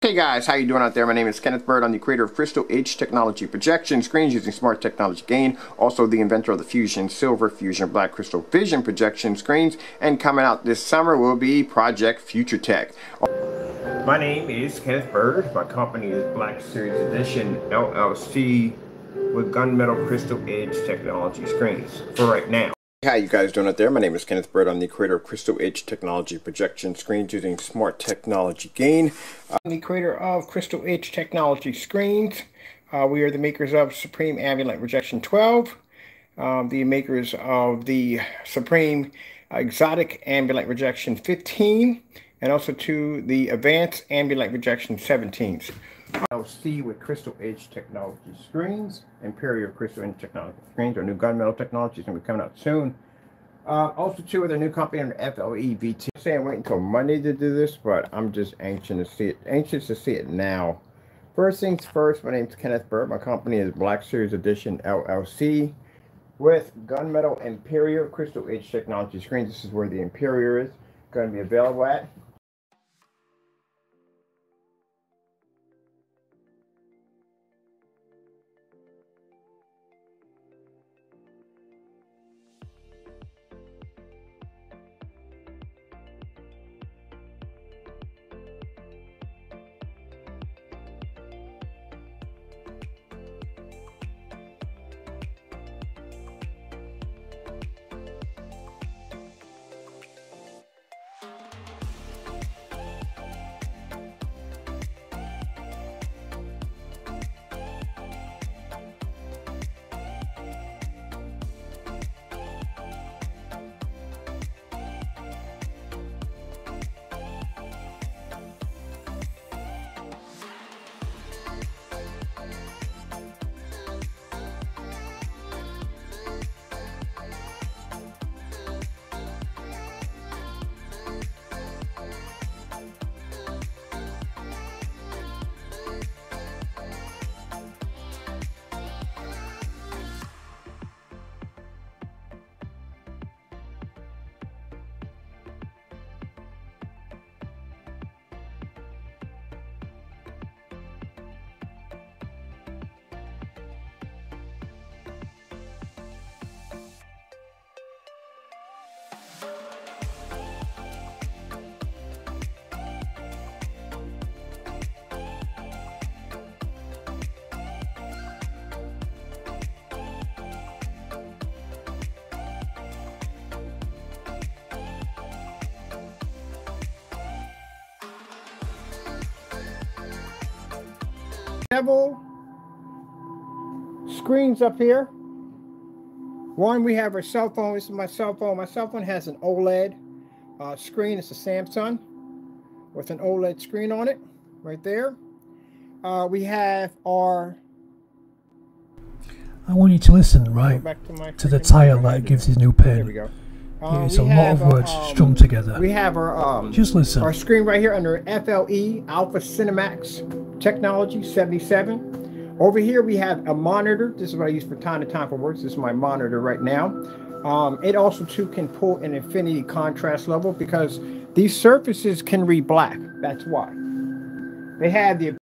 Hey guys, how you doing out there? My name is Kenneth BYRD. I'm the creator of Crystal H Technology projection screens using smart technology gain. Also the inventor of the Fusion Silver, Fusion Black Crystal Vision projection screens. And coming out this summer will be Project Future Tech. My name is Kenneth BYRD. My company is Black Series Edition LLC with gunmetal Crystal Edge Technology screens for right now. How you guys doing out there? My name is Kenneth BYRD. I'm the creator of Crystal Edge Technology projection screens using smart technology gain. I'm the creator of Crystal Edge Technology screens. We are the makers of Supreme Ambient Projection 12, the makers of the Supreme Exotic Ambient Projection 15, and also to the Advanced Ambient Projection 17s. LLC with Crystal Edge Technology screens, Imperial Crystal Edge Technology screens, our new gunmetal technology is going to be coming out soon. Also too with a new company under FLE VT. I'm saying wait until Monday to do this, but I'm just anxious to see it now. First things first, my name is Kenneth BYRD. My company is Black Series Edition LLC with gunmetal Imperial Crystal Edge Technology screens. This is where the Imperial is going to be available at. Several screens up here. One, we have our cell phone. This is my cell phone. My cell phone has an OLED screen. It's a Samsung with an OLED screen on it right there. We have our... I want you to listen, right, to the tile that it gives his new pen. There we go. It's a lot of words strung together. We have our just listen. Our screen right here under FLE Alpha Cinemax Technology 77. Over here we have a monitor. This is what I use from time to time for work. This is my monitor right now. It also too can pull an infinity contrast level because these surfaces can read black. That's why. They have the...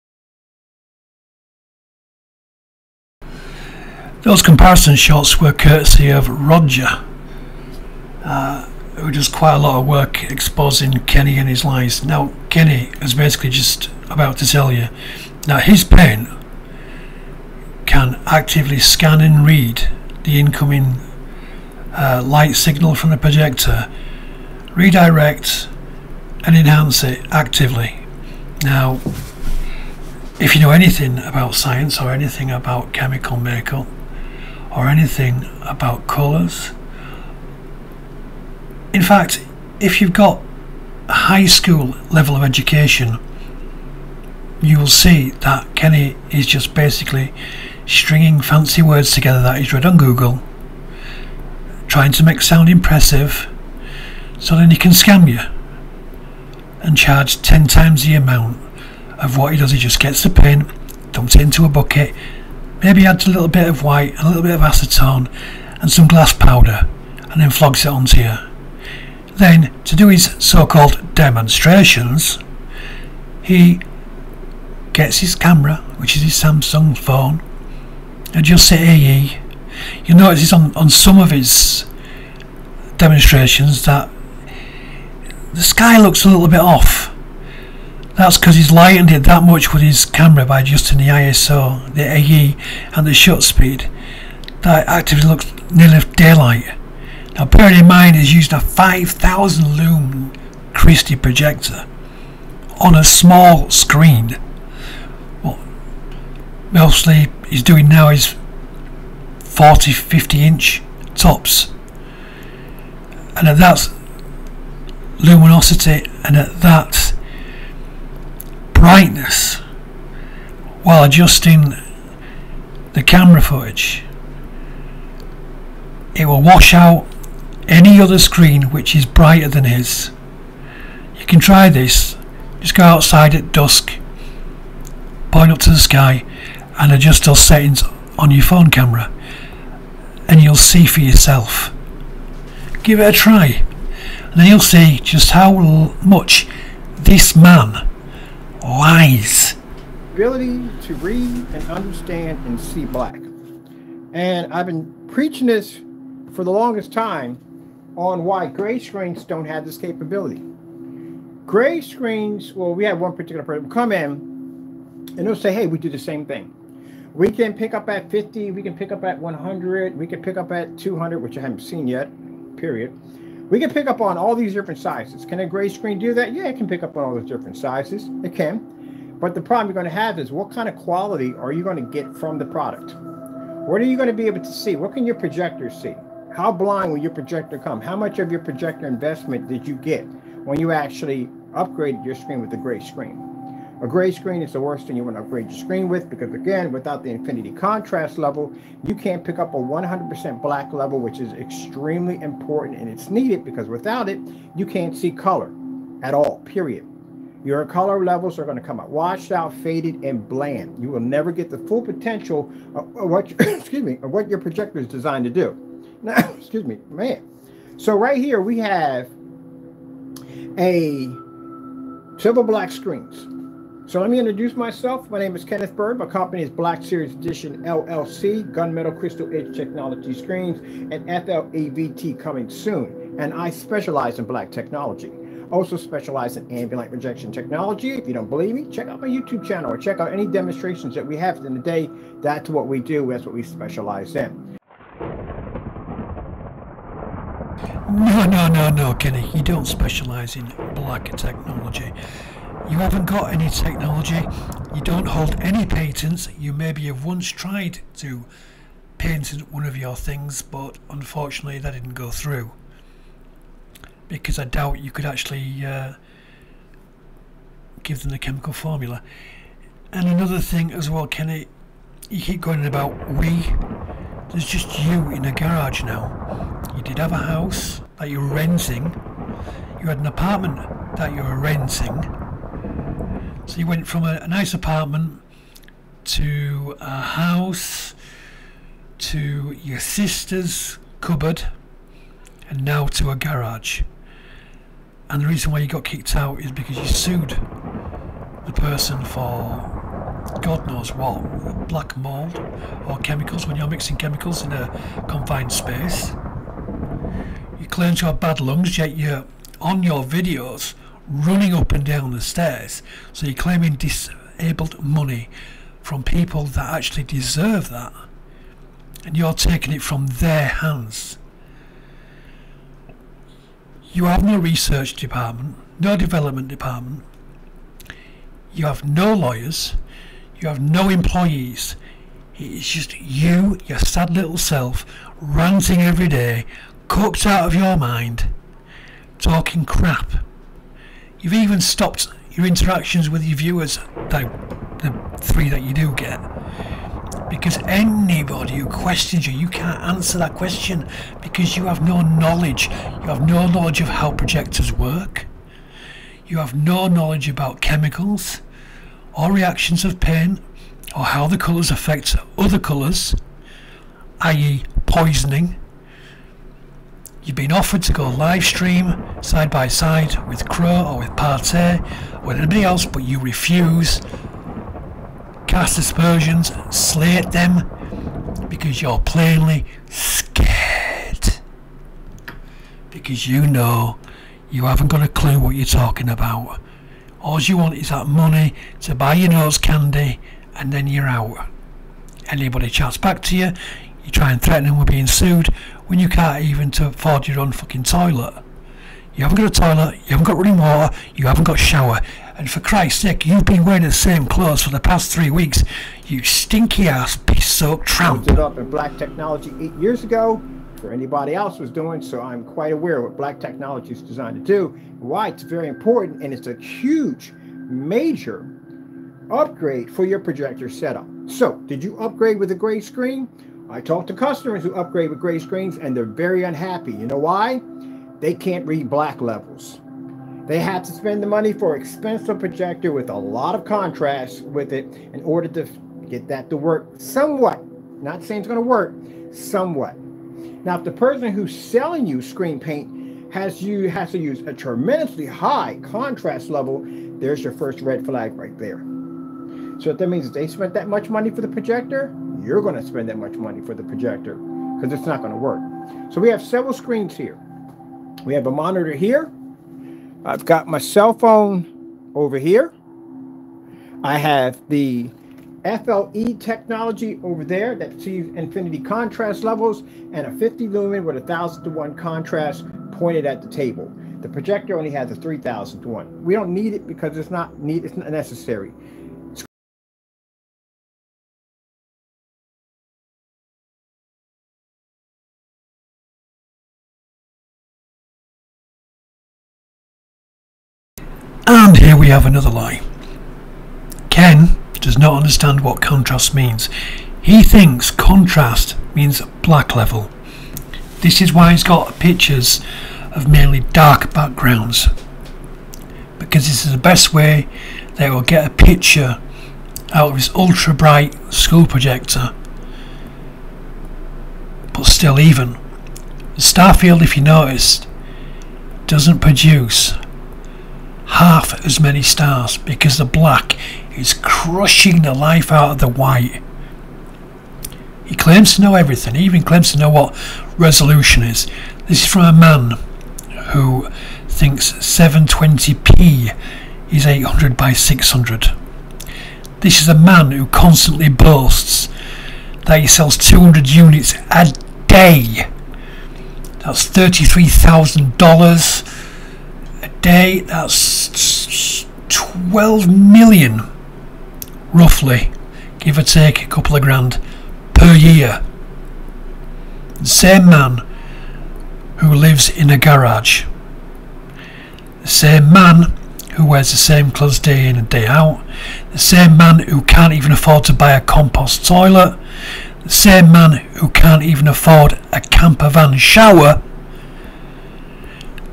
Those comparison shots were courtesy of Roger, who does quite a lot of work exposing Kenny and his lies. Now, Kenny is basically just about to tell you that his pen can actively scan and read the incoming light signal from the projector, redirect and enhance it actively. Now, if you know anything about science or anything about chemical makeup or anything about colours, in fact, if you've got a high school level of education, you will see that Kenny is just basically stringing fancy words together that he's read on Google, trying to make sound impressive, so then he can scam you and charge 10 times the amount of what he does. He just gets the pen, dumps it into a bucket, maybe adds a little bit of white, a little bit of acetone and some glass powder, and then flogs it onto you. Then, to do his so-called demonstrations, he gets his camera, which is his Samsung phone, adjusts it AE. You'll notice on some of his demonstrations that the sky looks a little bit off. That's because he's lightened it that much with his camera by adjusting the ISO, the AE and the shutter speed, that it actively looks nearly daylight. Now bearing in mind he's using a 5000 lumen Christie projector on a small screen. What mostly he's doing now is 40-50 inch tops, and at that luminosity and at that brightness, while adjusting the camera footage, it will wash out any other screen which is brighter than his. You can try this. Just go outside at dusk, point up to the sky and adjust those settings on your phone camera, and you'll see for yourself. Give it a try and then you'll see just how much this man lies. Ability to read and understand and see black. And I've been preaching this for the longest time on why gray screens don't have this capability. Gray screens, well, we have one particular person come in and they'll say, hey, we do the same thing. We can pick up at 50, we can pick up at 100, we can pick up at 200, which I haven't seen yet, period. We can pick up on all these different sizes. Can a gray screen do that? Yeah, it can pick up on all those different sizes. It can. But the problem you're going to have is what kind of quality are you going to get from the product? What are you going to be able to see? What can your projector see? How blind will your projector come? How much of your projector investment did you get when you actually upgraded your screen with a gray screen? A gray screen is the worst thing you want to upgrade your screen with, because again, without the infinity contrast level, you can't pick up a 100% black level, which is extremely important, and it's needed because without it, you can't see color at all, period. Your color levels are going to come out washed out, faded, and bland. You will never get the full potential of what excuse me, of what your projector is designed to do. Now, excuse me, man. So right here we have a silver black screens. So let me introduce myself. My name is Kenneth Bird. My company is Black Series Edition LLC, gunmetal crystal edge technology screens, and FLEVT coming soon. And I specialize in black technology. Also specialize in ambient light projection technology. If you don't believe me, check out my YouTube channel or check out any demonstrations that we have in the day. That's what we do. That's what we specialize in. No, Kenny. You don't specialize in black technology. You haven't got any technology. You don't hold any patents. You maybe have once tried to patent one of your things, but unfortunately that didn't go through, because I doubt you could actually give them the chemical formula. And another thing as well, Kenny, you keep going about we. There's just you in a garage now. You did have a house that you were renting. You had an apartment that you were renting. So you went from a nice apartment to a house to your sister's cupboard and now to a garage. And the reason why you got kicked out is because you sued the person for God knows what, black mold or chemicals, when you're mixing chemicals in a confined space. You claim to have bad lungs, yet you're on your videos running up and down the stairs. So you're claiming disabled money from people that actually deserve that, and you're taking it from their hands. You have no research department, no development department, you have no lawyers, you have no employees. It's just you, your sad little self, ranting every day, cooked out of your mind, talking crap. You've even stopped your interactions with your viewers, the 3 that you do get, because anybody who questions you, you can't answer that question because you have no knowledge. You have no knowledge of how projectors work. You have no knowledge about chemicals or reactions of paint or how the colours affect other colours, i.e. poisoning. You've been offered to go live stream side by side with Crow or with Partey or with anybody else, but you refuse cast aspersions, slate them, because you're plainly scared. Because you know you haven't got a clue what you're talking about. All you want is that money to buy your nose candy, and then you're out. Anybody chats back to you, you try and threaten them with being sued when you can't even afford your own fucking toilet. You haven't got a toilet, you haven't got running water, you haven't got a shower, and for Christ's sake, you've been wearing the same clothes for the past 3 weeks, you stinky ass piss-soaked tramp. I was up in black technology 8 years ago, for anybody else was doing, so I'm quite aware of what black technology is designed to do, why it's very important, and it's a huge, major upgrade for your projector setup. So, did you upgrade with a gray screen? I talked to customers who upgrade with gray screens, and they're very unhappy. You know why? They can't read black levels. They had to spend the money for an expensive projector with a lot of contrast with it in order to get that to work somewhat. Not saying it's going to work, somewhat. Now, if the person who's selling you screen paint has to use a tremendously high contrast level, there's your first red flag right there. So if that means if they spent that much money for the projector, you're going to spend that much money for the projector because it's not going to work. So we have several screens here. We have a monitor here. I've got my cell phone over here. I have the FLE technology over there that sees infinity contrast levels and a 50 lumen with 1,000:1 contrast pointed at the table. The projector only has a 3,000:1. We don't need it because it's not necessary. And here we have another lie. Ken does not understand what contrast means. He thinks contrast means black level. This is why he's got pictures of mainly dark backgrounds, because this is the best way they will get a picture out of his ultra bright school projector. But still, even the Starfield, if you noticed, doesn't produce half as many stars because the black is crushing the life out of the white. He claims to know everything. He even claims to know what resolution is. This is from a man who thinks 720p is 800 by 600. This is a man who constantly boasts that he sells 200 units a day. That's $33,000 a day. That's 12 million, roughly, give or take a couple of grand per year. The same man who lives in a garage, the same man who wears the same clothes day in and day out, the same man who can't even afford to buy a compost toilet, the same man who can't even afford a camper van shower,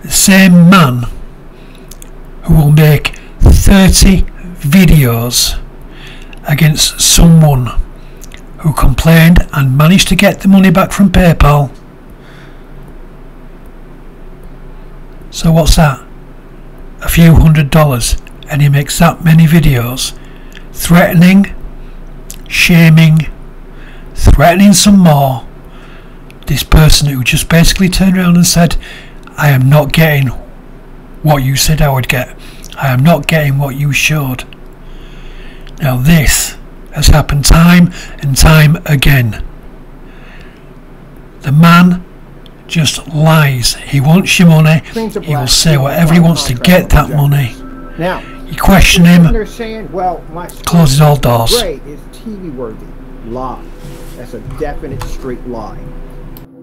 the same man who will make 30 videos against someone who complained and managed to get the money back from PayPal. So what's that? A few $100s, and he makes that many videos threatening, shaming, threatening some more this person who just basically turned around and said, I am not getting what you said I would get. I am not getting what you showed. Now this has happened time and time again. The man just lies. He wants your money. He will say whatever he wants to get that money. Now, you question him, they're saying, well, my closes all doors. gray is TV worthy. Lie. That's a definite straight lie.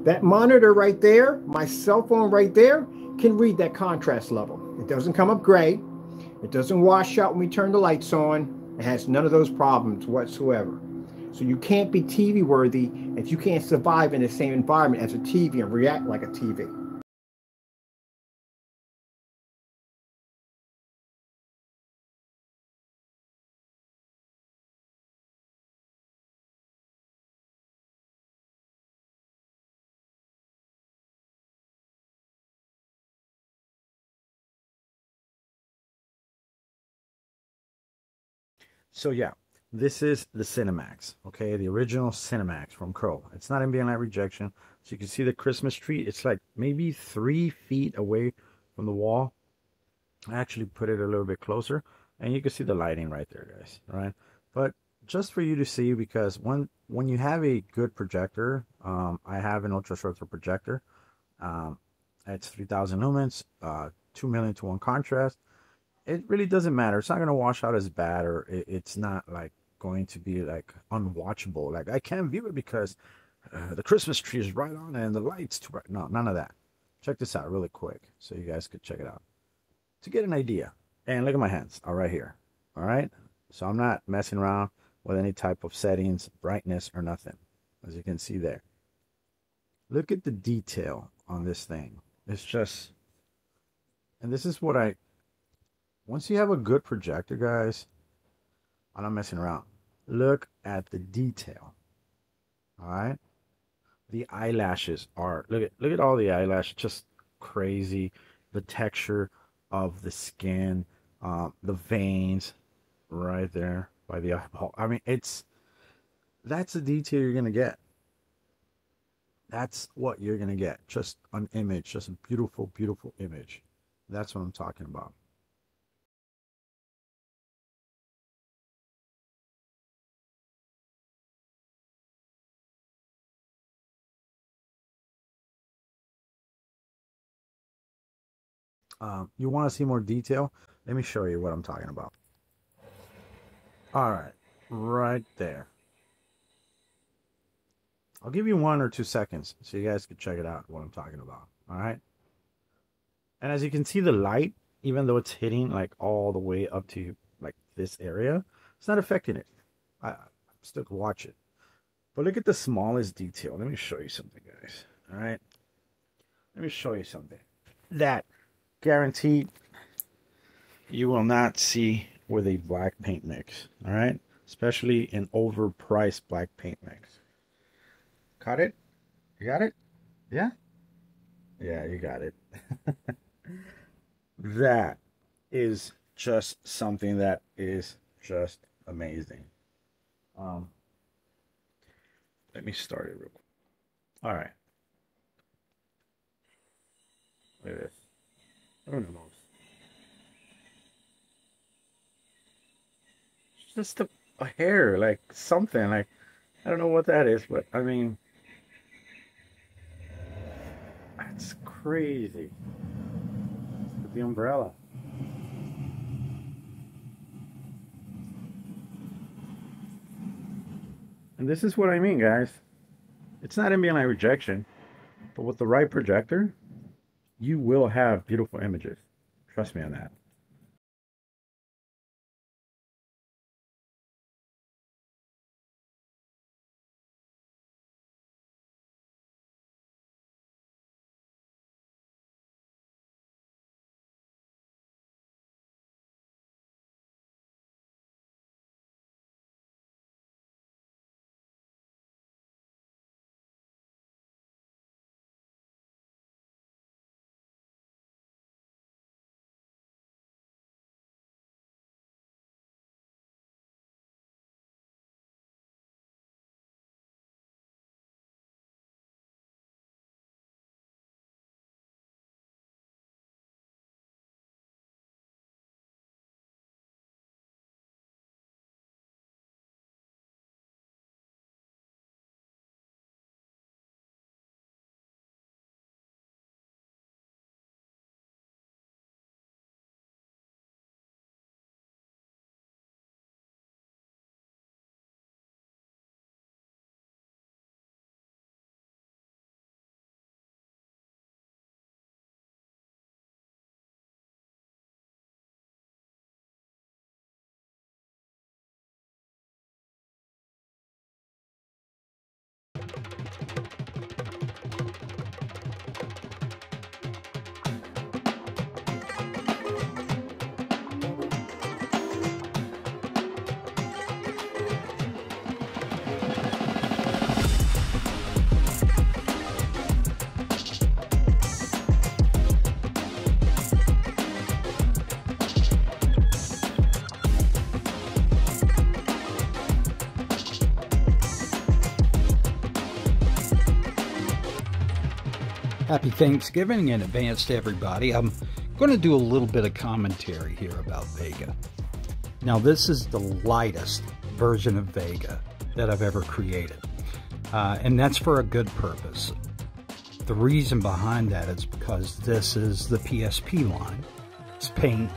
That monitor right there, my cell phone right there, can read that contrast level. It doesn't come up gray. It doesn't wash out when we turn the lights on. It has none of those problems whatsoever. So you can't be TV worthy if you can't survive in the same environment as a TV and react like a TV. So yeah, this is the Cinemax, okay? The original Cinemax from Crow. It's not ambient light rejection. So you can see the Christmas tree. It's like maybe 3 feet away from the wall. I actually put it a little bit closer, and you can see the lighting right there, guys, all right? But just for you to see, because when you have a good projector, I have an ultra short throw projector. It's 3,000 lumens, 2 million to 1 contrast. It really doesn't matter. It's not going to wash out as bad, or it's not like going to be like unwatchable. Like I can't view it because the Christmas tree is right on and the light's too bright. No, none of that. Check this out really quick so you guys could check it out to get an idea. And look at my hands, all right here. All right. So I'm not messing around with any type of settings, brightness, or nothing. As you can see there. Look at the detail on this thing. It's just, and this is what once you have a good projector, guys, I'm not messing around. Look at the detail. All right. The eyelashes are, look at all the eyelashes, just crazy. The texture of the skin, the veins right there by the eyeball. I mean, that's the detail you're going to get. That's what you're going to get. Just an image, just a beautiful, beautiful image. That's what I'm talking about. You want to see more detail? Let me show you what I'm talking about. All right, right there. I'll give you 1 or 2 seconds so you guys can check it out, what I'm talking about. All right. And as you can see, the light, even though it's hitting like all the way up to like this area, it's not affecting it. I still can watch it. But look at the smallest detail. Let me show you something, guys. All right. Let me show you something. That guaranteed you will not see with a black paint mix. All right. Especially an overpriced black paint mix. Caught it? You got it? Yeah? Yeah, you got it. That is just something that is just amazing. Let me start it real quick. All right. Look at this. Who knows? It's just a hair, like something. Like, I don't know what that is, but I mean, that's crazy. With the umbrella. And this is what I mean, guys. It's not ambient light rejection, but with the right projector, you will have beautiful images. Trust me on that. Happy Thanksgiving in advance to everybody. I'm going to do a little bit of commentary here about Vega. Now, this is the lightest version of Vega that I've ever created, and that's for a good purpose. The reason behind that is because this is the PSP line. It's paint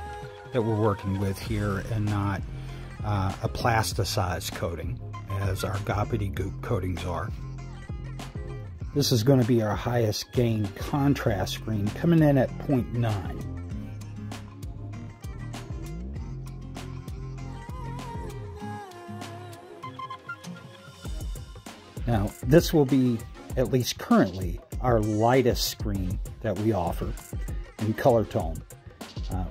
that we're working with here and not a plasticized coating as our gobbledygook coatings are. This is going to be our highest gain contrast screen, coming in at 0.9. Now, this will be, at least currently, our lightest screen that we offer in color tone.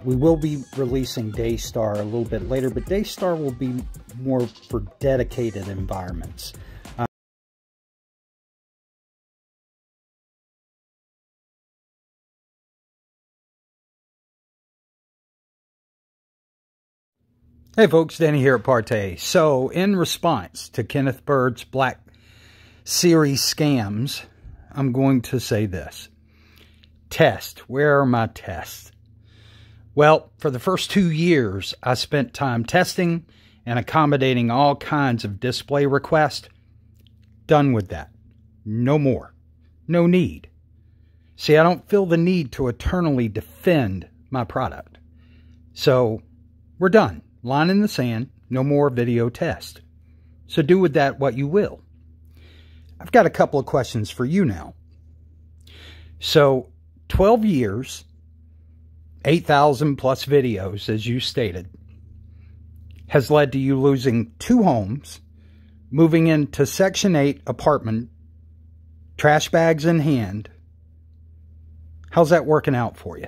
We will be releasing Daystar a little bit later, but Daystar will be more for dedicated environments. Hey folks, Danny here at Partey. So, in response to Kenneth Bird's Black Series scams, I'm going to say this. Test. Where are my tests? Well, for the first 2 years, I spent time testing and accommodating all kinds of display requests. Done with that. No more. No need. See, I don't feel the need to eternally defend my product. So, we're done. Line in the sand, no more video test. So do with that what you will. I've got a couple of questions for you now. So 12 years, 8,000 plus videos, as you stated, has led to you losing 2 homes, moving into Section 8 apartment, trash bags in hand. How's that working out for you?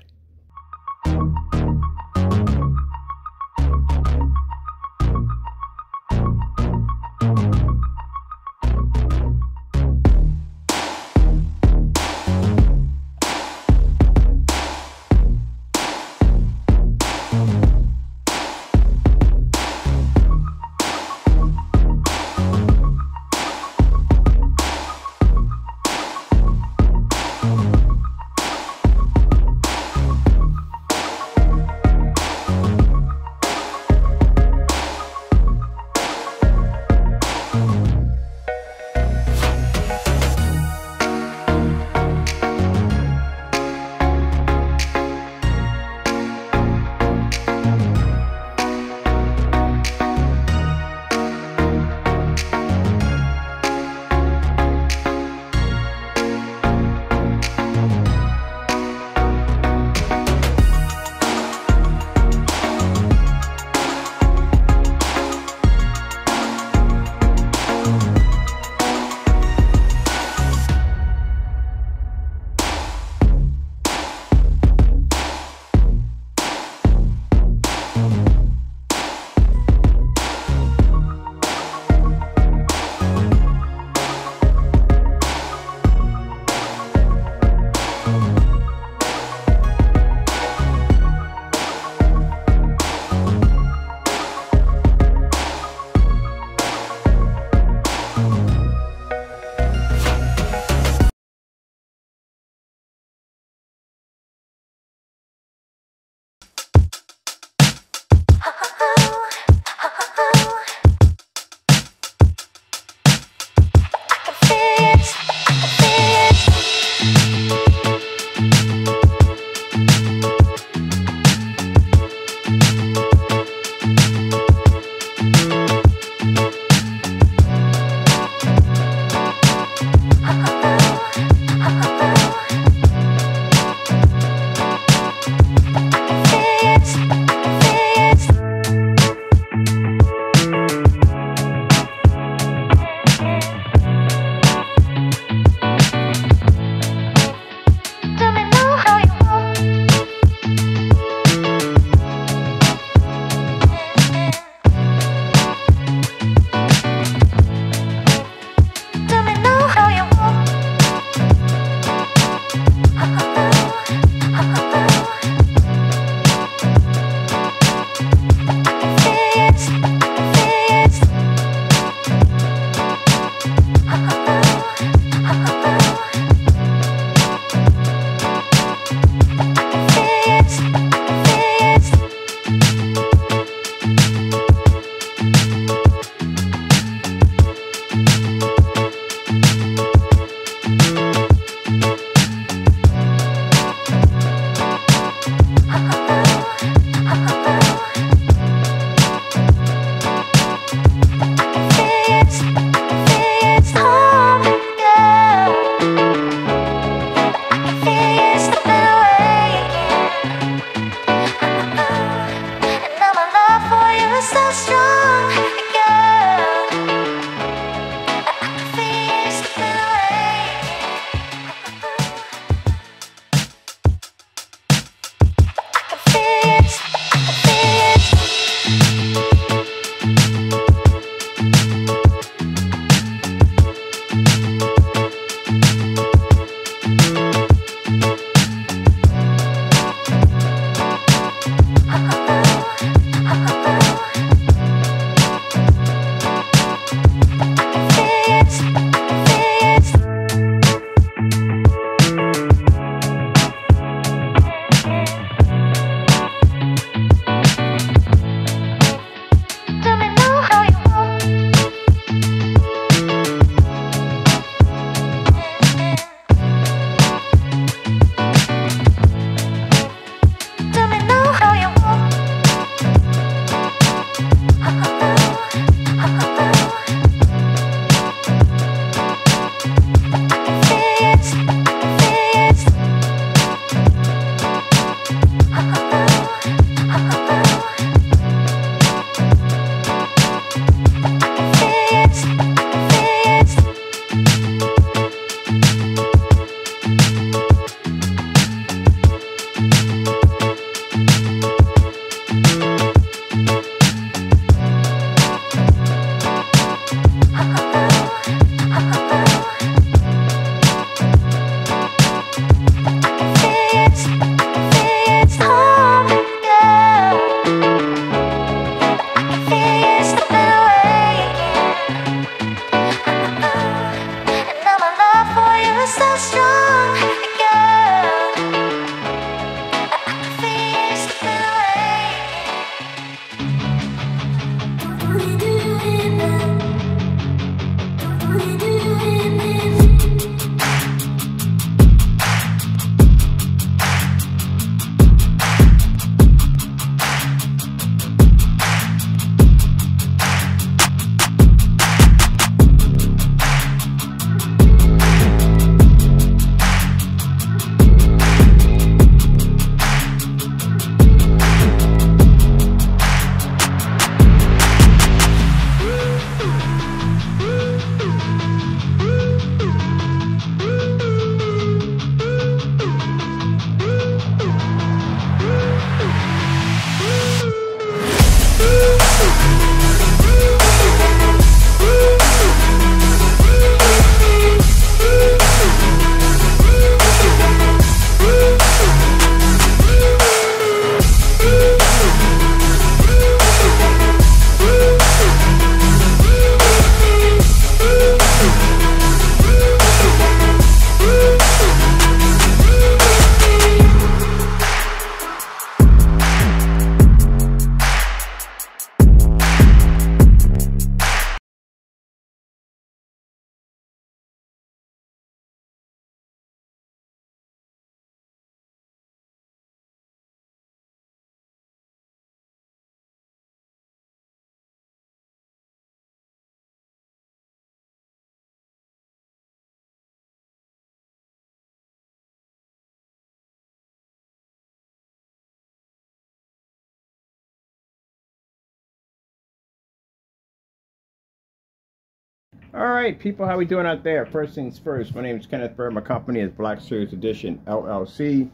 Alright people, how we doing out there? First things first, my name is Kenneth Bird. My company is Black Series Edition LLC,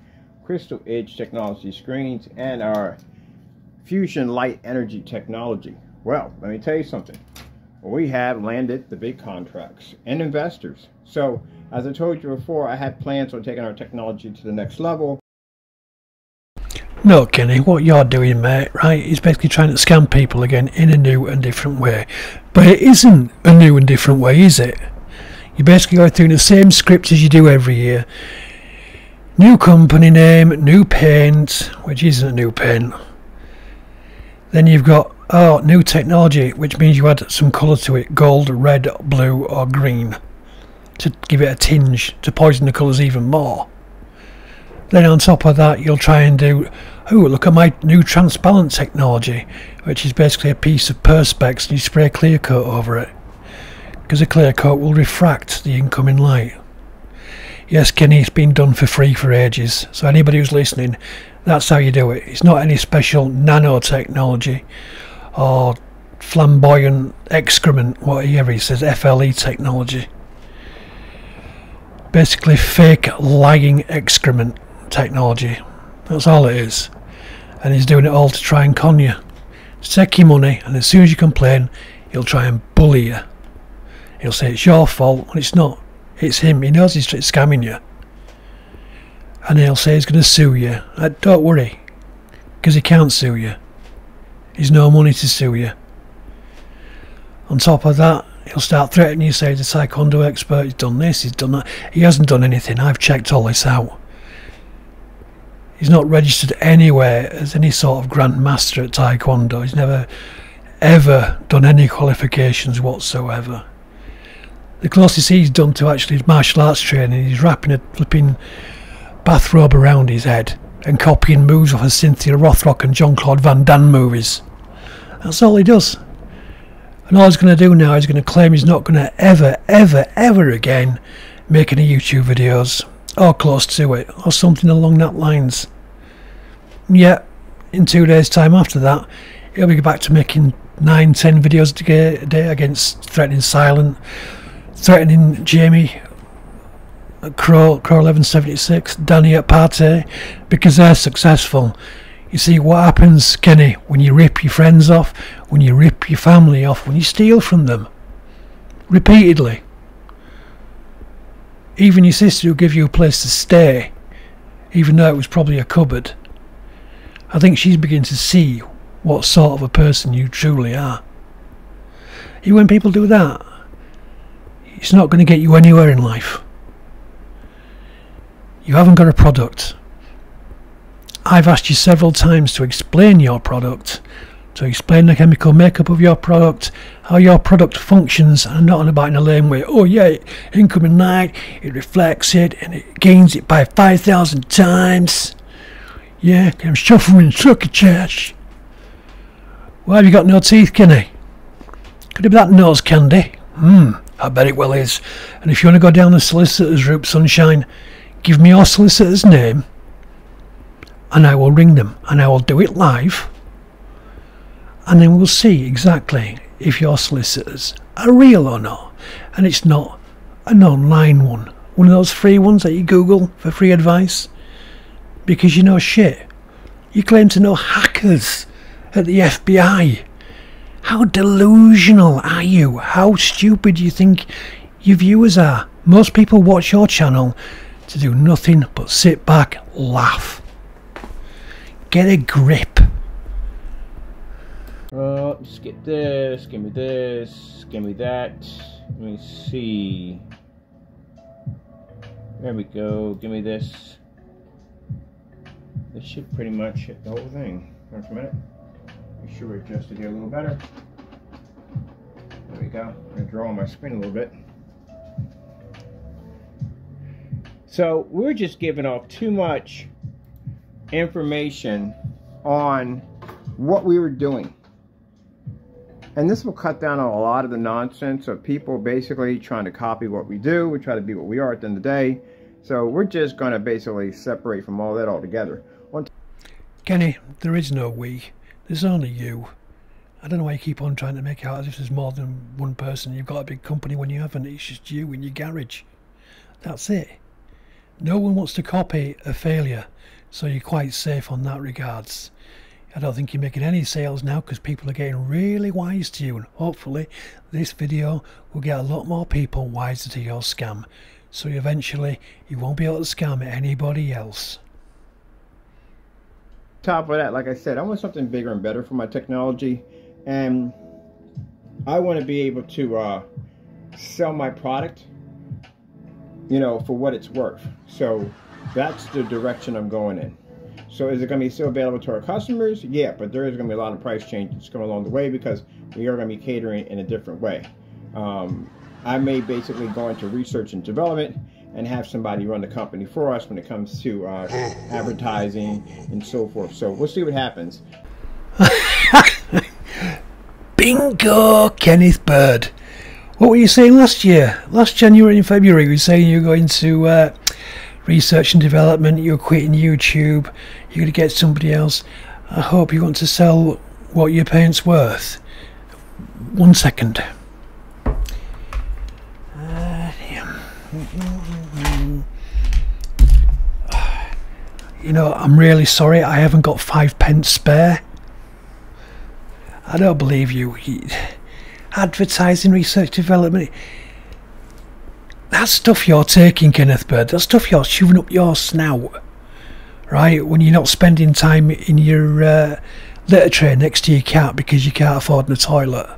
Crystal Edge Technology Screens, and our Fusion Light Energy Technology. Well, let me tell you something. We have landed the big contracts and investors. So, as I told you before, I had plans on taking our technology to the next level. No, Kenny, what you're doing, mate, right, is basically trying to scam people again in a new and different way. But it isn't a new and different way, is it? You're basically going through the same script as you do every year. New company name, new paint, which isn't a new paint. Then you've got, oh, new technology, which means you add some colour to it, gold, red, blue or green, to give it a tinge, to poison the colours even more. Then on top of that you'll try and do, oh, look at my new transparent technology, which is basically a piece of perspex and you spray a clear coat over it, because a clear coat will refract the incoming light. Yes, Kenny, it's been done for free for ages, so anybody who's listening, that's how you do it. It's not any special nanotechnology or flamboyant excrement, whatever he says, FLE technology. Basically fake lying excrement technology. That's all it is. And he's doing it all to try and con you, to take your money, and as soon as you complain he'll try and bully you. He'll say it's your fault when it's not. It's him. He knows he's scamming you, and he'll say he's going to sue you. Don't worry, because he can't sue you. He's no money to sue you. On top of that, he'll start threatening you, say the taekwondo expert, he's done this, he's done that. He hasn't done anything. I've checked all this out. He's not registered anywhere as any sort of Grand Master at taekwondo. He's never ever done any qualifications whatsoever. The closest he's done to actually martial arts training, he's wrapping a flipping bathrobe around his head and copying moves off of Cynthia Rothrock and Jean-Claude Van Damme movies. That's all he does. And all he's going to do now is going to claim he's not going to ever again make any YouTube videos, or close to it, or something along that lines. Yeah, in 2 days time after that, he'll be back to making 9-10 videos a day against threatening Silent, threatening Jamie at Crow 1176, Danny at Party, because they're successful. You see what happens, Kenny, when you rip your friends off, when you rip your family off, when you steal from them repeatedly. Even your sister who gave you a place to stay, even though it was probably a cupboard, I think she's beginning to see what sort of a person you truly are. When people do that, it's not going to get you anywhere in life. You haven't got a product. I've asked you several times to explain your product, to explain the chemical makeup of your product, how your product functions, and not on about in a lame way. Oh yeah, incoming light, it reflects it and it gains it by 5,000 times. Yeah, I'm shuffling sugar trash. Why have you got no teeth, Kenny? Could it be that nose candy? I bet it well is. And if you want to go down the solicitor's route, sunshine, give me your solicitor's name and I will ring them and I will do it live, and then we'll see exactly if your solicitors are real or not. And it's not an online one of those free ones that you Google for free advice because you know shit. You claim to know hackers at the FBI. How delusional are you? How stupid do you think your viewers are? Most people watch your channel to do nothing but sit back, laugh. Get a grip. Just get this, give me this, give me that. Let me see. There we go, give me this. This should pretty much hit the whole thing. Wait a minute. Make sure we adjust it here a little better. There we go. I'm going to draw on my screen a little bit. So we're just giving off too much information on what we were doing. And this will cut down on a lot of the nonsense of people basically trying to copy what we do. We try to be what we are at the end of the day. So we're just going to basically separate from all that altogether. Kenny, there is no we. There's only you. I don't know why you keep on trying to make it out as if there's more than one person. You've got a big company when you haven't. It's just you in your garage. That's it. No one wants to copy a failure, so you're quite safe on that regards. I don't think you're making any sales now because people are getting really wise to you, and hopefully this video will get a lot more people wiser to your scam, so eventually you won't be able to scam anybody else. Top of that, like I said, I want something bigger and better for my technology, and I want to be able to sell my product, you know, for what it's worth. So that's the direction I'm going in. So is it going to be still available to our customers? Yeah, but there is going to be a lot of price changes coming along the way because we are going to be catering in a different way. I may basically go into research and development and have somebody run the company for us when it comes to advertising and so forth. So we'll see what happens. Bingo, Kenneth Bird. What were you saying last year? Last January and February, you were saying you were going to research and development, you're quitting YouTube, you're going to get somebody else. I hope you want to sell what your paint's worth. 1 second. You know, I'm really sorry, I haven't got 5 pence spare. I don't believe you. Advertising, research, development. That's stuff you're taking, Kenneth Bird. That's stuff you're shoving up your snout, right? When you're not spending time in your litter tray next to your cat because you can't afford the toilet.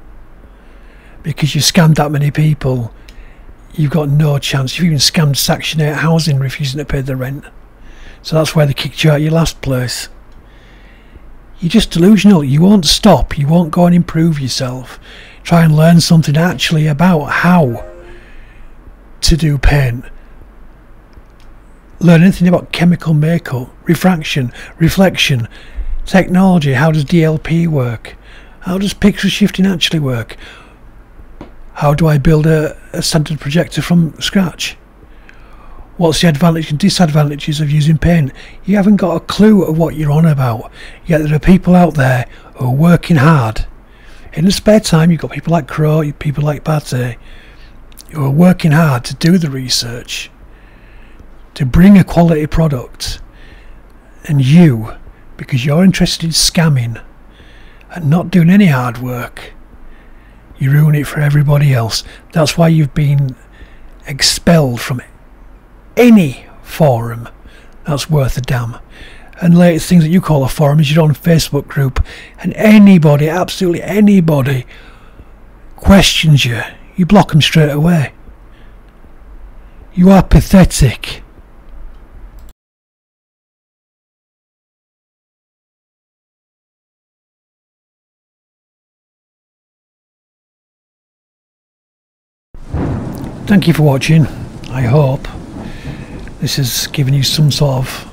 Because you scammed that many people. You've got no chance. You've even scammed Section 8 housing, refusing to pay the rent. So that's why they kicked you out of your last place. You're just delusional. You won't stop. You won't go and improve yourself. Try and learn something actually about how to do paint. Learn anything about chemical makeup, refraction, reflection, technology. How does DLP work? How does pixel shifting actually work? How do I build a standard projector from scratch? What's the advantages and disadvantages of using paint? You haven't got a clue of what you're on about. Yet there are people out there who are working hard. In the spare time, you've got people like Crow, people like Pate, who are working hard to do the research, to bring a quality product. And you, because you're interested in scamming and not doing any hard work, you ruin it for everybody else. That's why you've been expelled from any forum that's worth a damn. And the latest things that you call a forum is your own Facebook group, and anybody, absolutely anybody, questions you, you block them straight away. You are pathetic. Thank you for watching. I hope this has given you some sort of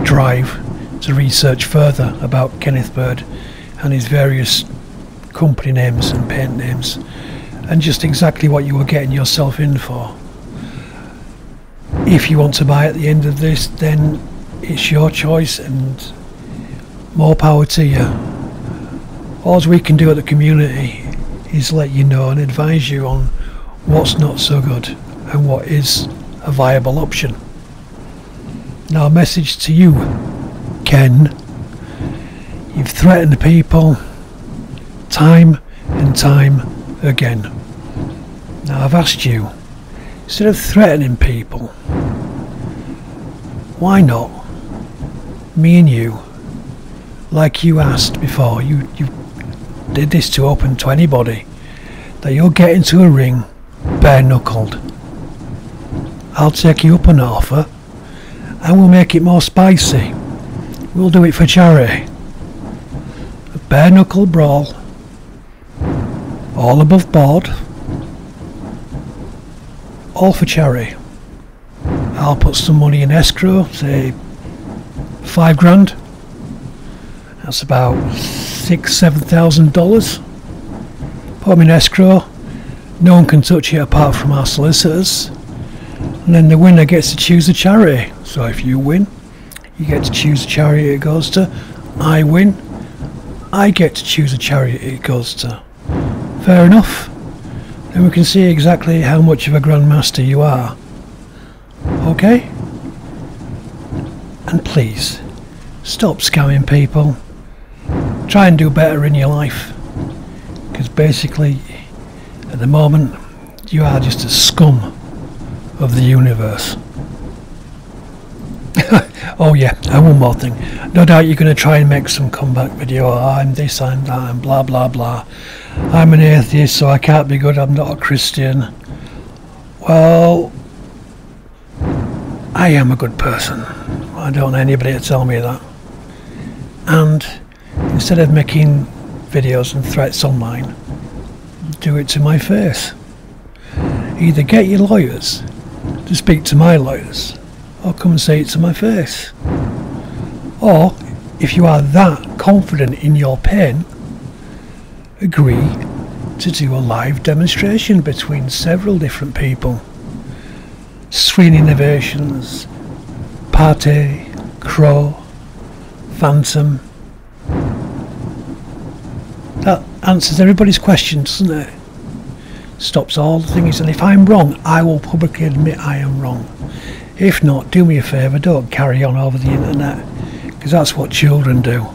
drive to research further about Kenneth Bird and his various company names and paint names, and just exactly what you were getting yourself in for. If you want to buy at the end of this, then it's your choice, and more power to you. All we can do at the community is let you know and advise you on what's not so good and what is a viable option. Now, a message to you, Ken. You've threatened people time and time again. Now, I've asked you, instead of threatening people, why not me and you, like you asked before, you did this to open to anybody, that you'll get into a ring bare knuckled. I'll take you up on an offer and we'll make it more spicy. We'll do it for charity. A bare knuckle brawl, all above board, all for charity. I'll put some money in escrow, say $5,000. That's about $6,000-7,000. Put them in escrow. No one can touch it apart from our solicitors. And then the winner gets to choose a charity. So if you win, you get to choose the charity it goes to. I win, I get to choose a charity it goes to. Fair enough. Then we can see exactly how much of a grandmaster you are. Okay? And please, stop scamming people. Try and do better in your life. Because basically, at the moment, you are just a scum of the universe. Oh yeah, and one more thing. No doubt you're going to try and make some comeback video. Oh, I'm this, I'm that, and blah blah blah. I'm an atheist, so I can't be good, I'm not a Christian. Well, I am a good person. I don't want anybody to tell me that. And instead of making videos and threats online, do it to my face. Either get your lawyers to speak to my lawyers, or come and say it to my face. Or, if you are that confident in your pain, agree to do a live demonstration between several different people. Screen Innovations, Partey, Crow, Phantom. That answers everybody's questions, doesn't it? Stops all the things, and if I'm wrong, I will publicly admit I am wrong. If not, do me a favour, don't carry on over the internet, because that's what children do.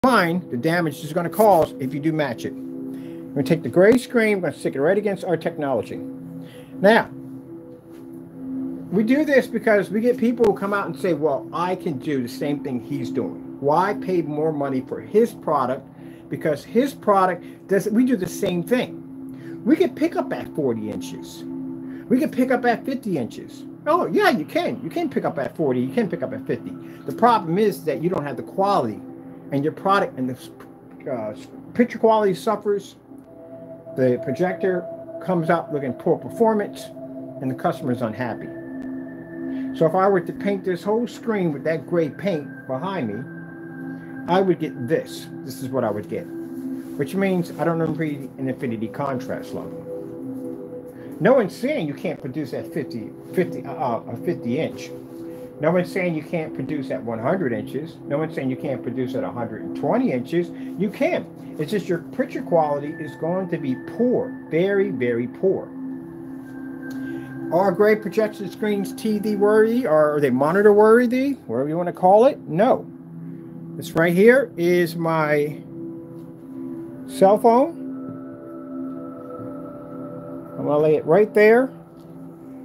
mind the damage it's going to cause if you do match it. I'm going to take the gray screen, I'm going to stick it right against our technology. Now, we do this because we get people who come out and say, well, I can do the same thing he's doing. Why pay more money for his product? Because his product does, we do the same thing. We can pick up at 40 inches. We can pick up at 50 inches. Oh, yeah, you can. You can pick up at 40. You can pick up at 50. The problem is that you don't have the quality, and your product and the picture quality suffers. The projector comes out looking poor performance, and the customer is unhappy. So if I were to paint this whole screen with that gray paint behind me, I would get this. This is what I would get, which means I don't read an infinity contrast level. No one's saying you can't produce at 50 inch. No one's saying you can't produce at 100 inches. No one's saying you can't produce at 120 inches. You can. It's just your picture quality is going to be poor. Very, very poor. Are gray projection screens TV worthy, or are they monitor worthy? Whatever you want to call it. No. This right here is my cell phone. I'm going to lay it right there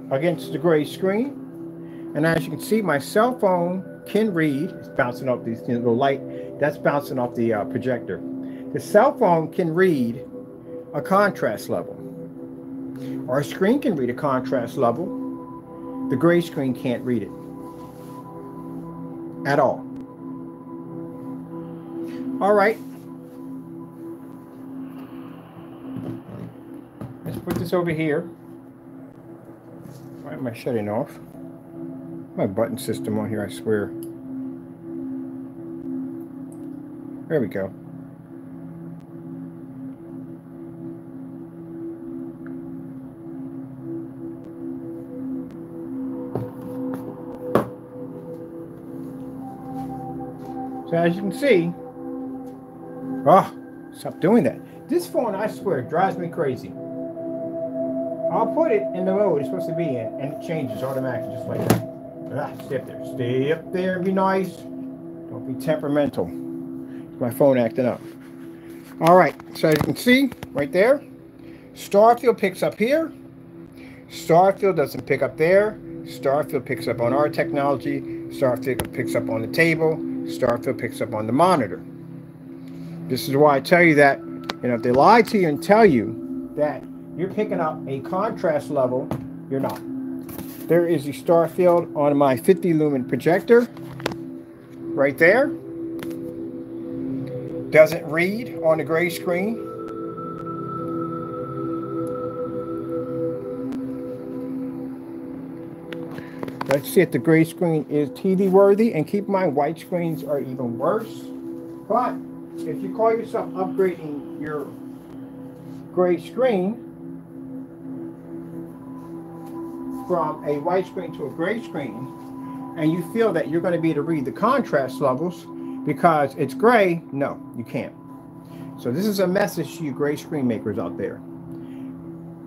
against the gray screen. And as you can see, my cell phone can read. It's bouncing off these little light. That's bouncing off the projector. The cell phone can read a contrast level. Our screen can read a contrast level. The gray screen can't read it at all. All right. Let's put this over here. Why am I shutting off? My button system on here, I swear. There we go. So as you can see, oh, stop doing that. This phone, I swear, drives me crazy. I'll put it in the mode it's supposed to be in, and it changes automatically, just like that. Stay up there. Stay up there and be nice. Don't be temperamental. My phone acting up. All right, so as you can see, right there, Starfield picks up here. Starfield doesn't pick up there. Starfield picks up on our technology. Starfield picks up on the table. Starfield picks up on the monitor. This is why I tell you that, if they lie to you and tell you that you're picking up a contrast level, you're not. There is a Starfield on my 50 lumen projector, right there. Doesn't read on the gray screen. Let's see if the gray screen is TV worthy, and keep in mind white screens are even worse. But if you call yourself upgrading your gray screen from a white screen to a gray screen, and you feel that you're going to be able to read the contrast levels because it's gray, no, you can't. So this is a message to you gray screen makers out there.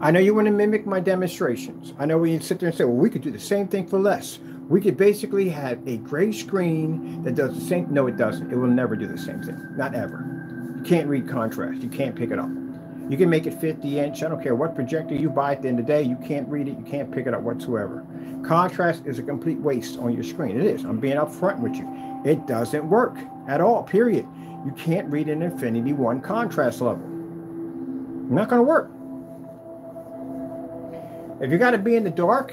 I know you want to mimic my demonstrations. I know when you sit there and say, well, we could do the same thing for less. We could basically have a gray screen that does the same. No, it doesn't. It will never do the same thing. Not ever. You can't read contrast. You can't pick it up. You can make it 50 inch. I don't care what projector you buy at the end of the day. You can't read it. You can't pick it up whatsoever. Contrast is a complete waste on your screen. It is. I'm being upfront with you. It doesn't work at all, period. You can't read an Infinity 1 contrast level. Not going to work. If you got to be in the dark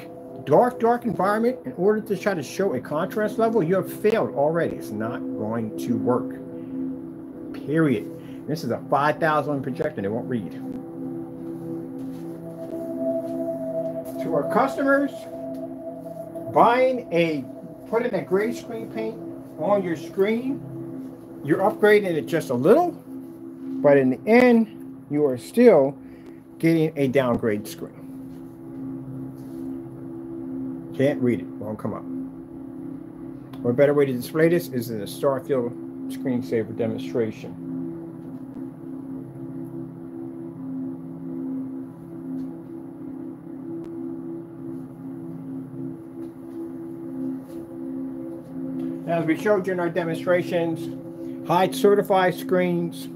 environment in order to try to show a contrast level, you have failed already. It's not going to work. Period. This is a 5,000 projector. It won't read. To our customers, putting a gray screen paint on your screen, you're upgrading it just a little, but in the end, you are still getting a downgrade screen. Can't read it. Won't come up. Or a better way to display this is in a Starfield screensaver demonstration. Now, as we showed you in our demonstrations, Hide certified screens.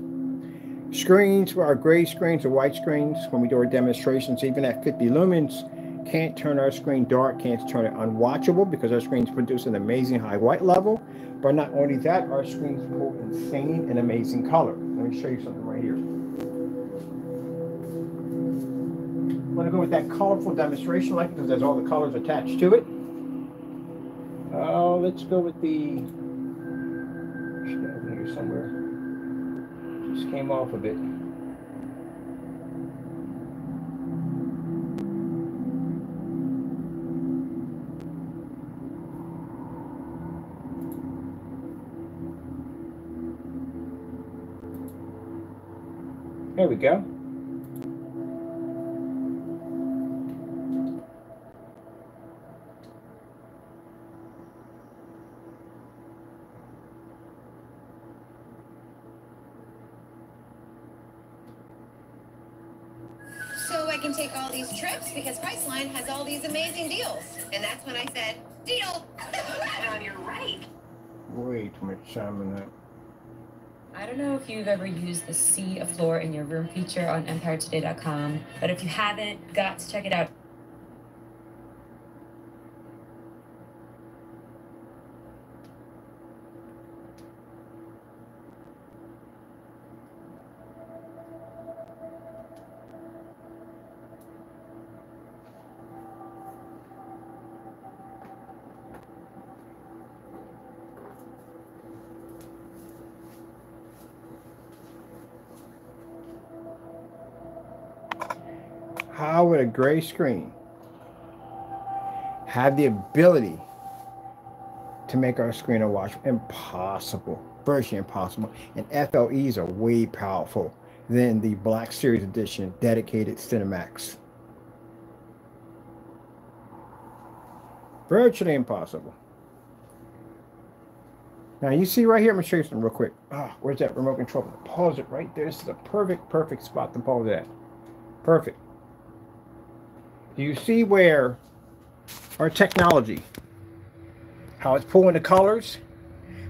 Screens are gray screens or white screens when we do our demonstrations, even at 50 lumens. Can't turn our screen dark, can't turn it unwatchable because our screens produce an amazing high white level. But not only that, our screens pull insane and amazing color. Let me show you something right here. I'm going to go with that colorful demonstration light because there's all the colors attached to it. Let's go with the... Here somewhere. Just came off of it. There we go. So I can take all these trips because Priceline has all these amazing deals. And that's when I said, deal! And you're right. Way too much time in that. I don't know if you've ever used the See a Floor in Your Room feature on EmpireToday.com, but if you haven't, got to check it out. How would a gray screen have the ability to make our screen unwatchable? Impossible. Virtually impossible. And FLEs are way powerful than the Black Series Edition dedicated Cinemax. Virtually impossible. Now you see right here, I'm going to show you something real quick. Where's that remote control? Pause it right there. This is a perfect spot to pause it at. Perfect. Do you see where our technology, how it's pulling the colors,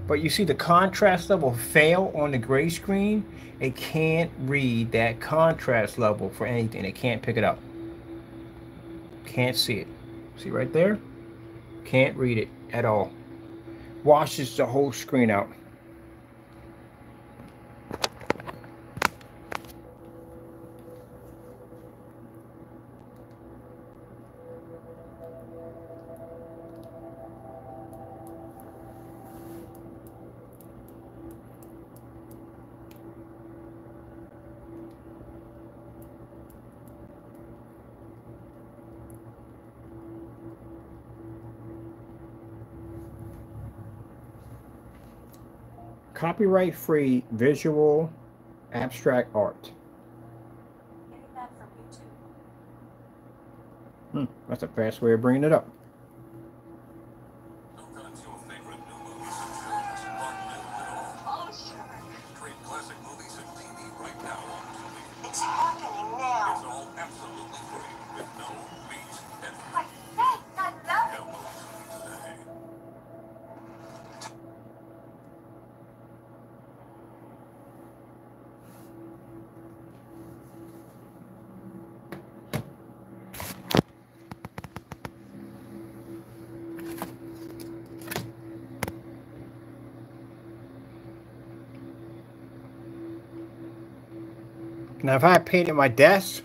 but you see the contrast level fail on the gray screen? It can't read that contrast level for anything. It can't pick it up. Can't see it. See right there? Can't read it at all. Washes the whole screen out. Copyright-free visual abstract art. That's a fast way of bringing it up. It's happening now. It's all absolutely free with no fees. My faith, I love it. Now, if I had painted my desk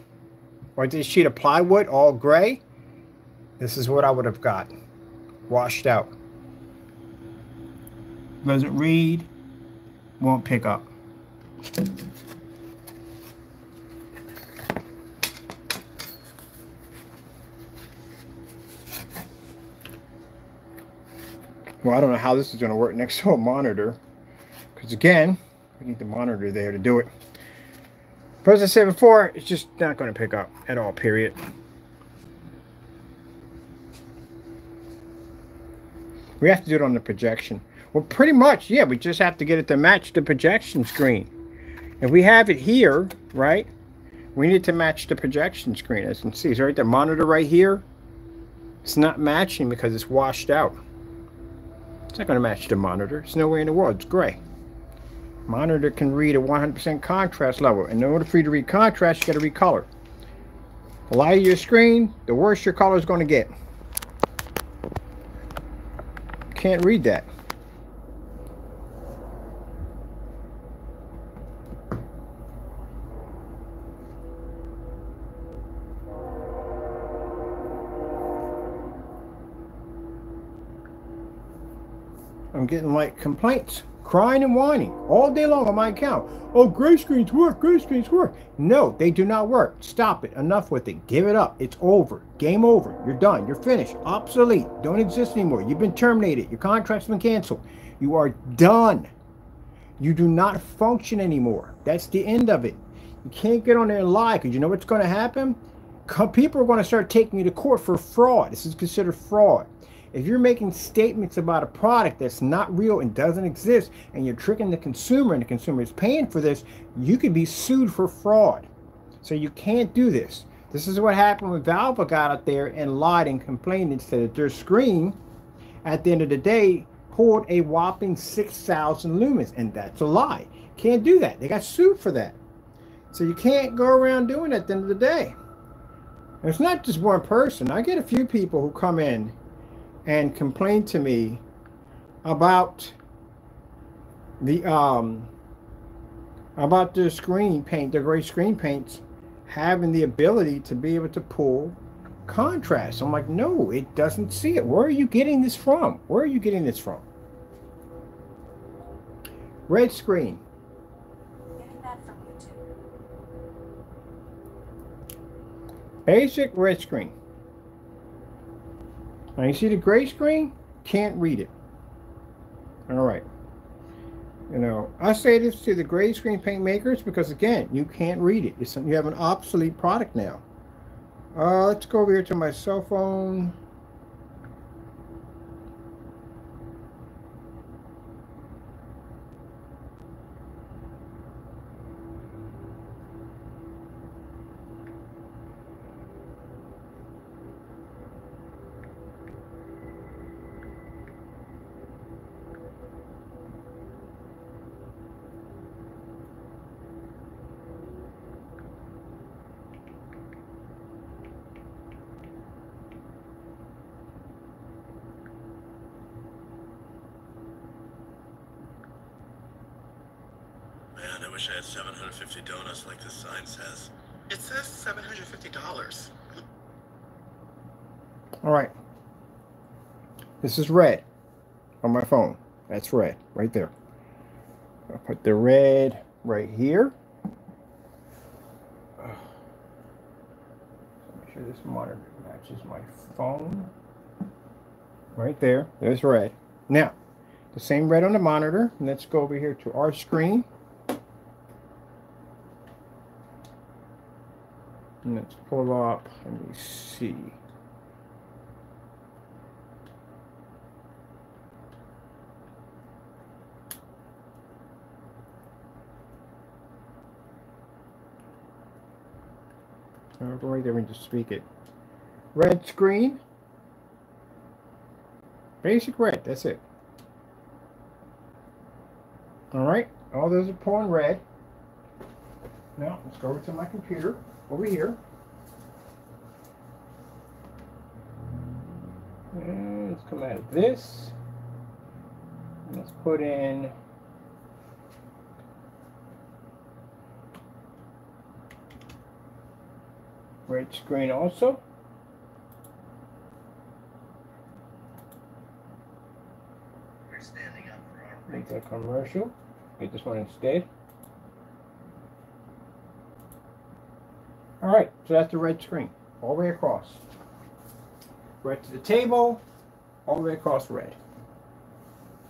or this sheet of plywood all gray, this is what I would have got. Washed out. Doesn't read, won't pick up. Well, I don't know how this is going to work next to a monitor, because again, we need the monitor there to do it. But as I said before, it's just not going to pick up at all, period. We have to do it on the projection. Well, pretty much, yeah, we just have to get it to match the projection screen. If we have it here, right, we need to match the projection screen. As you can see, it's right, the monitor right here. It's not matching because it's washed out. It's not going to match the monitor. There's no way in the world. It's gray. Monitor can read a 100% contrast level. And in order for you to read contrast, you got to recolor. The lighter your screen, the worse your color is going to get. Can't read that. I'm getting like complaints, crying and whining all day long on my account. Oh, gray screens work, gray screens work. No, they do not work. Stop it. Enough with it. Give it up. It's over. Game over. You're done. You're finished. Obsolete. Don't exist anymore. You've been terminated. Your contract's been canceled. You are done. You do not function anymore. That's the end of it. You can't get on there and lie, because you know what's going to happen? People are going to start taking you to court for fraud. This is considered fraud. If you're making statements about a product that's not real and doesn't exist, and you're tricking the consumer, and the consumer is paying for this, you could be sued for fraud. So you can't do this. This is what happened when Valve got out there and lied and complained and said that their screen, at the end of the day, pulled a whopping 6,000 lumens, and that's a lie. Can't do that. They got sued for that. So you can't go around doing that at the end of the day. And it's not just one person. I get a few people who come in and complain to me about the their screen paint, their gray screen paints having the ability to be able to pull contrast. I'm like, no, it doesn't see it. Where are you getting this from? Where are you getting this from? Red screen. Getting that from YouTube. Basic red screen. Now you see the gray screen? Can't read it. All right. You know, I say this to the gray screen paint makers because, again, you can't read it. You have an obsolete product now. Let's go over here to my cell phone. Man, I wish I had 750 donuts like this sign says. It says $750. All right. This is red on my phone. That's red right there. I'll put the red right here. Make sure this monitor matches my phone. Right there. There's red. Now, the same red on the monitor. Let's go over here to our screen. And let's pull up, let me see. I'll go right there and just speak it. Red screen. Basic red, that's it. Alright, all those are pulling red. Now, let's go over to my computer. Over here. And let's come out of this. And let's put in red screen also. You're standing up for our Make that commercial. Get this one instead. All right, so that's the red screen, all the way across. Right to the table, all the way across red.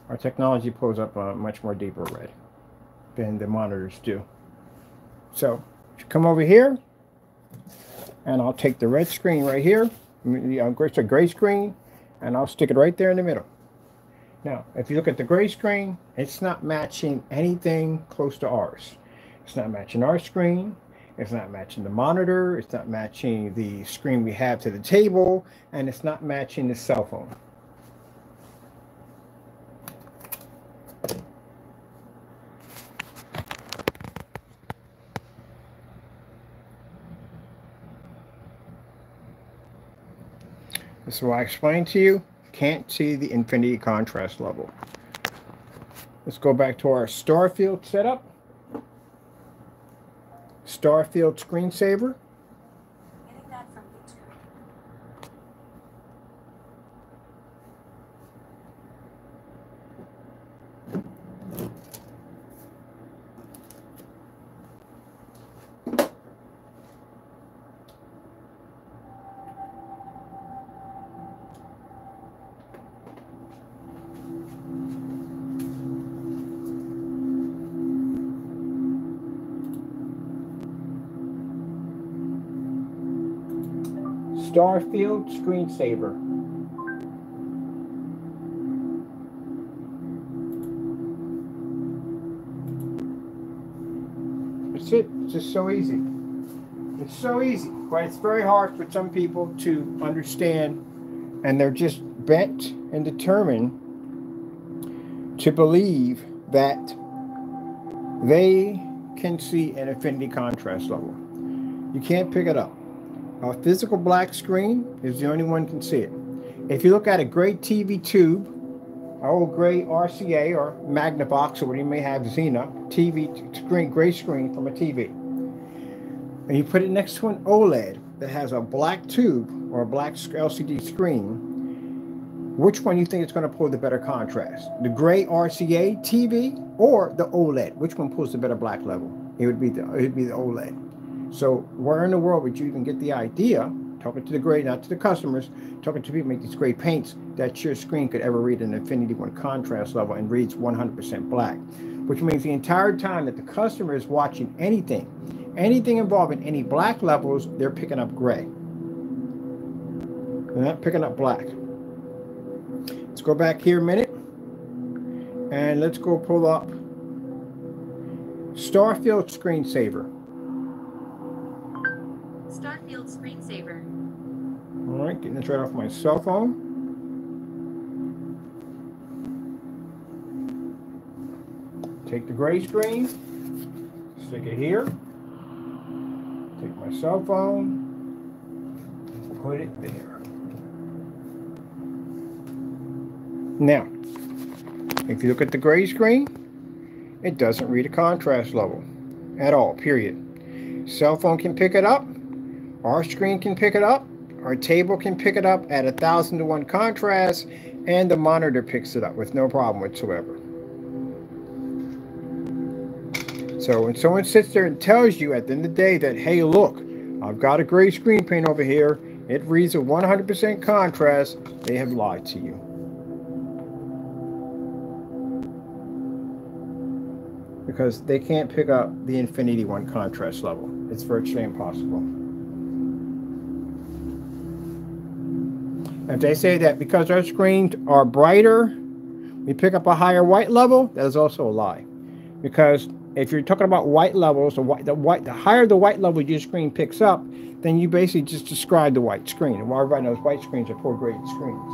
Our technology pulls up a much more deeper red than the monitors do. So, come over here, and I'll take the red screen right here, it's a gray screen, and I'll stick it right there in the middle. Now, if you look at the gray screen, it's not matching anything close to ours. It's not matching our screen. It's not matching the monitor, it's not matching the screen we have to the table, and it's not matching the cell phone. This is what I explained to you. Can't see the infinity contrast level. Let's go back to our Starfield setup. Starfield screensaver. Getting that from YouTube. Starfield screensaver. That's it. It's just so easy. It's so easy, but it's very hard for some people to understand, and they're just bent and determined to believe that they can see an infinity contrast level. You can't pick it up. A physical black screen is the only one can see it. If you look at a gray TV tube, an old gray RCA or Magnavox, or what you may have, Xena TV screen, gray screen from a TV, and you put it next to an OLED that has a black tube or a black LCD screen, which one you think is going to pull the better contrast? The gray RCA TV or the OLED? Which one pulls the better black level? It would be the OLED. So where in the world would you even get the idea, talking to the gray, not to the customers, talking to people who make these gray paints, that your screen could ever read an Infinity 1 contrast level and reads 100% black? Which means the entire time that the customer is watching anything involving any black levels, they're picking up gray. They're not picking up black. Let's go back here a minute, and let's go pull up Starfield screensaver. Starfield screensaver. All right, getting this right off my cell phone. Take the gray screen, stick it here. Take my cell phone, put it there. Now, if you look at the gray screen, it doesn't read a contrast level at all, period. Cell phone can pick it up. Our screen can pick it up. Our table can pick it up at 1,000:1 contrast, and the monitor picks it up with no problem whatsoever. So when someone sits there and tells you at the end of the day that, hey, look, I've got a gray screen paint over here, it reads a 100% contrast, they have lied to you. Because they can't pick up the Infinity 1 contrast level. It's virtually impossible. If they say that because our screens are brighter, we pick up a higher white level, that is also a lie. Because if you're talking about white levels, the higher the white level your screen picks up, then you basically just describe the white screen. And everybody knows white screens are poor graded screens.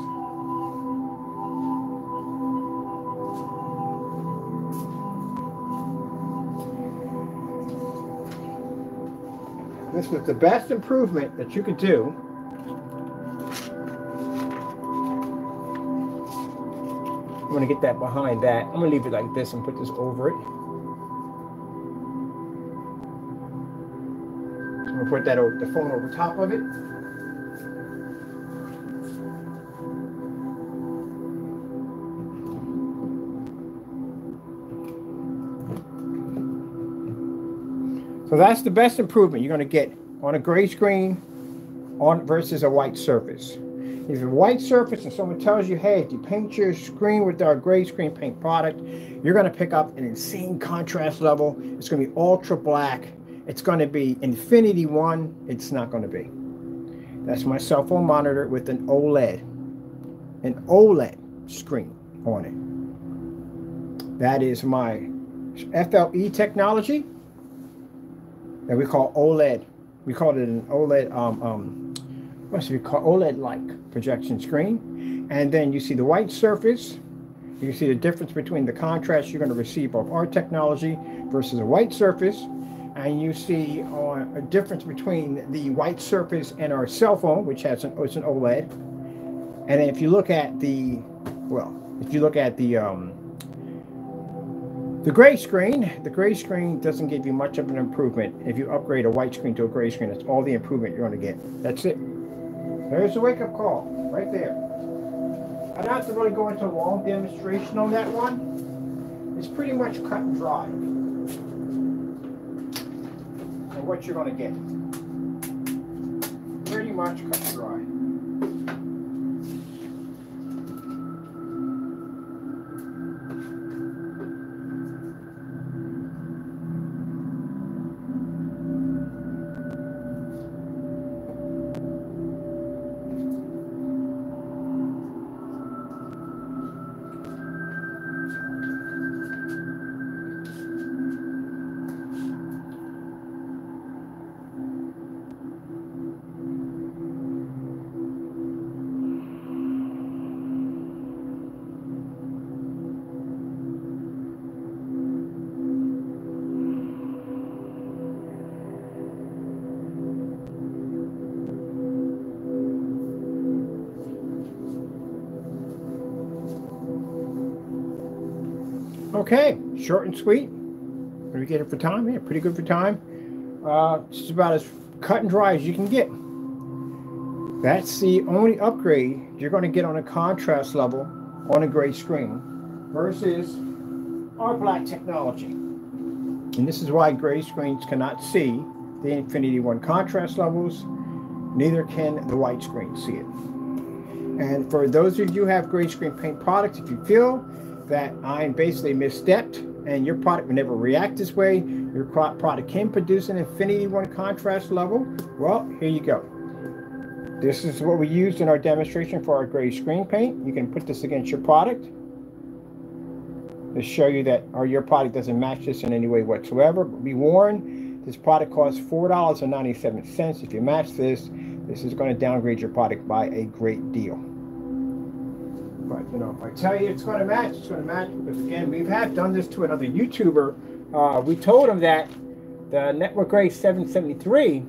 This was the best improvement that you could do. I'm going to get that behind that. I'm going to leave it like this and put this over it. I'm going to put that the phone over top of it. So that's the best improvement you're going to get on a gray screen versus a white surface. If it's a white surface and someone tells you, hey, if you paint your screen with our gray screen paint product, you're going to pick up an insane contrast level. It's going to be ultra black. It's going to be Infinity 1. It's not going to be. That's my cell phone monitor with an OLED screen on it. That is my FLE technology that we call OLED. We call it an OLED, what should we call OLED-like projection screen. And then you see the white surface. You can see the difference between the contrast you're going to receive of our technology versus a white surface. And you see a difference between the white surface and our cell phone, which has it's an OLED. And if you look at the, the gray screen doesn't give you much of an improvement. If you upgrade a white screen to a gray screen, that's all the improvement you're going to get. That's it. There's a wake-up call right there. I don't have to really go into a long demonstration on that one. It's pretty much cut and dry. And what you're going to get. Pretty much cut and dry. Okay, short and sweet. What do we get it for time? Yeah, pretty good for time. Just about as cut and dry as you can get. That's the only upgrade you're going to get on a contrast level on a gray screen versus our black technology. And this is why gray screens cannot see the Infinity One contrast levels. Neither can the white screen see it. And for those of you who have gray screen paint products, if you feel that I'm basically misstepped and your product will never react this way, your product can produce an Infinity One contrast level, well, here you go. This is what we used in our demonstration for our gray screen paint. You can put this against your product to show you that your product doesn't match this in any way whatsoever. But be warned, this product costs $4.97. If you match this, this is going to downgrade your product by a great deal. But, you know, if I tell you it's going to match, it's going to match. Because, again, we have done this to another YouTuber. We told him that the Network Gray 773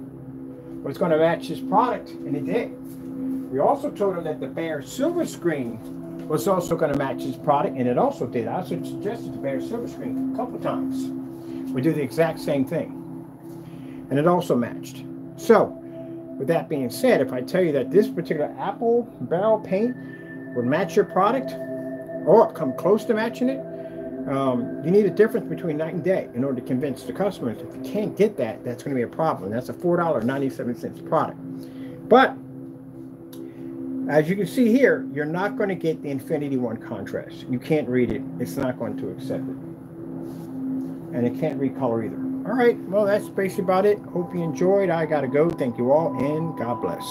was going to match his product, and it did. We also told him that the Bear Silver Screen was also going to match his product, and it also did. I also suggested the Bear Silver Screen a couple times. We do the exact same thing, and it also matched. So, with that being said, if I tell you that this particular apple barrel paint would match your product, or come close to matching it, you need a difference between night and day in order to convince the customers. If you can't get that, that's going to be a problem. That's a $4.97 product. But as you can see here, you're not going to get the Infinity One contrast. You can't read it. It's not going to accept it. And it can't read color either. All right, well, that's basically about it. Hope you enjoyed. I got to go. Thank you all, and God bless.